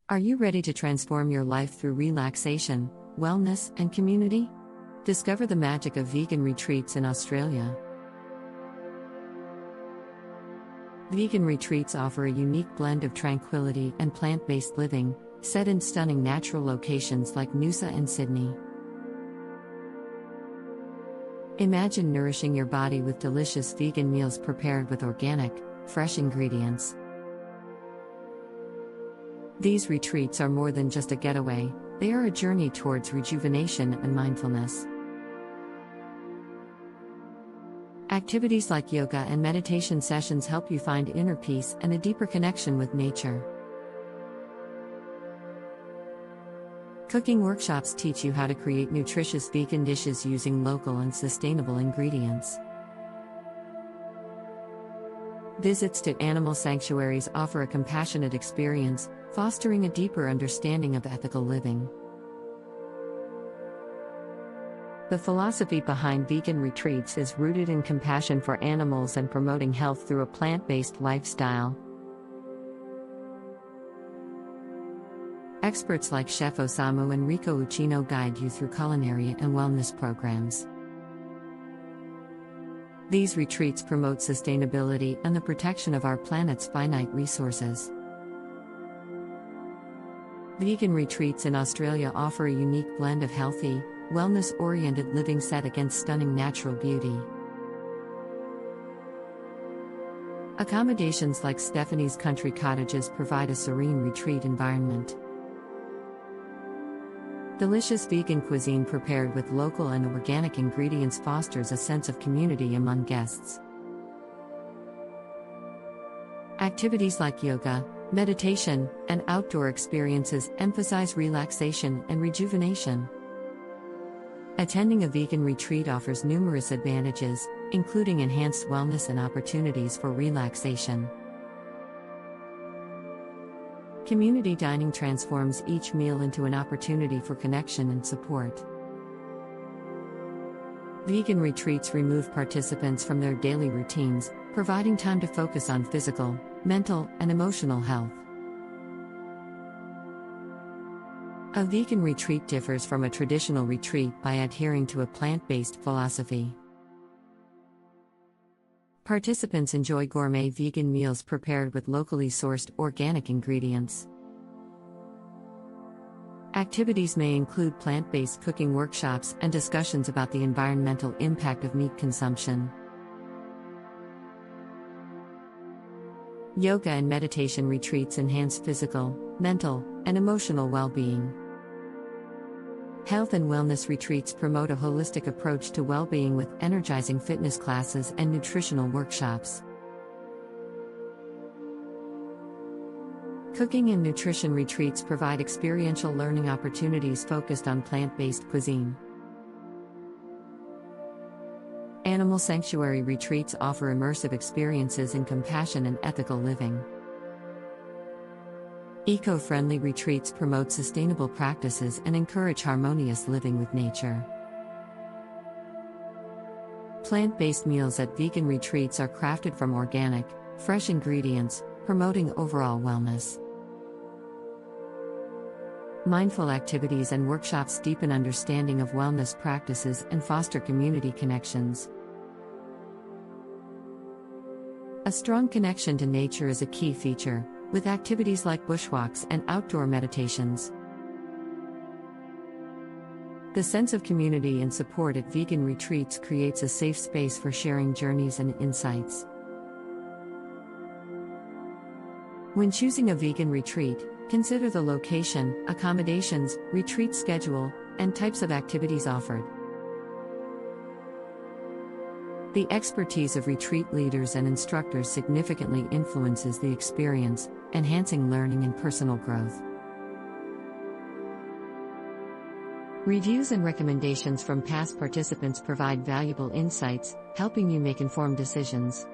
Are you ready to transform your life through relaxation, wellness, and community? Discover the magic of vegan retreats in Australia. Vegan retreats offer a unique blend of tranquility and plant-based living, set in stunning natural locations like Noosa and Sydney. Imagine nourishing your body with delicious vegan meals prepared with organic, fresh ingredients. These retreats are more than just a getaway, they are a journey towards rejuvenation and mindfulness. Activities like yoga and meditation sessions help you find inner peace and a deeper connection with nature. Cooking workshops teach you how to create nutritious vegan dishes using local and sustainable ingredients. Visits to animal sanctuaries offer a compassionate experience, fostering a deeper understanding of ethical living. The philosophy behind vegan retreats is rooted in compassion for animals and promoting health through a plant-based lifestyle. Experts like Chef Osamu and Rico Uchino guide you through culinary and wellness programs. These retreats promote sustainability and the protection of our planet's finite resources. Vegan retreats in Australia offer a unique blend of healthy, wellness-oriented living set against stunning natural beauty. Accommodations like Stephanie's Country Cottages provide a serene retreat environment. Delicious vegan cuisine prepared with local and organic ingredients fosters a sense of community among guests. Activities like yoga, meditation, and outdoor experiences emphasize relaxation and rejuvenation. Attending a vegan retreat offers numerous advantages, including enhanced wellness and opportunities for relaxation. Community dining transforms each meal into an opportunity for connection and support. Vegan retreats remove participants from their daily routines, providing time to focus on physical, mental, and emotional health. A vegan retreat differs from a traditional retreat by adhering to a plant-based philosophy. Participants enjoy gourmet vegan meals prepared with locally sourced organic ingredients. Activities may include plant-based cooking workshops and discussions about the environmental impact of meat consumption. Yoga and meditation retreats enhance physical, mental, and emotional well-being. Health and wellness retreats promote a holistic approach to well-being with energizing fitness classes and nutritional workshops. Cooking and nutrition retreats provide experiential learning opportunities focused on plant-based cuisine. Animal sanctuary retreats offer immersive experiences in compassion and ethical living. Eco-friendly retreats promote sustainable practices and encourage harmonious living with nature. Plant-based meals at vegan retreats are crafted from organic, fresh ingredients, promoting overall wellness. Mindful activities and workshops deepen understanding of wellness practices and foster community connections. A strong connection to nature is a key feature, with activities like bushwalks and outdoor meditations. The sense of community and support at vegan retreats creates a safe space for sharing journeys and insights. When choosing a vegan retreat, consider the location, accommodations, retreat schedule, and types of activities offered. The expertise of retreat leaders and instructors significantly influences the experience, enhancing learning and personal growth. Reviews and recommendations from past participants provide valuable insights, helping you make informed decisions.